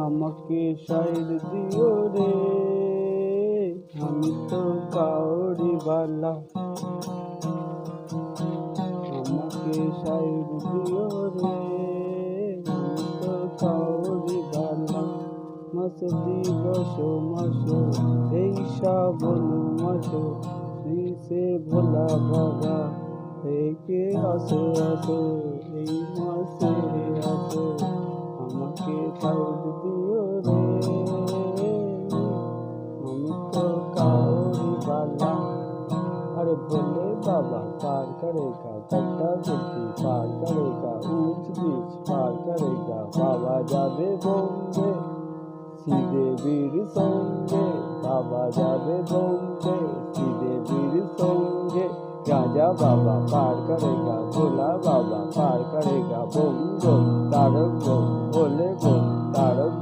আমাকে সাইড দিও রে, আমি তো কাউরি বালা। আমাকে সাইড দিও রে, আমি তো কাউরি বালা। মাস দিবস মাস এই শ্রাবণ মাস, শ্রীসে ভোলা বাবা থেকে আসো আসো এই মাসে আসো। আমাকে সাইড দিও রে, আমি তো কাউরি বালা। अरे बोले बाबा पार करेगा, गड्ढा गुड्डी पार करेगा, ऊंच नीच पार करेगा। बाबा जाबे बॉम्बे सीधे वीर संगे, बाबा जाबे बॉम्बे सीधे वीर संगे। राजा बाबा पार करेगा, भोला बाबा पार करेगा। बोम बोम तारक बोम, भोले बोम तारक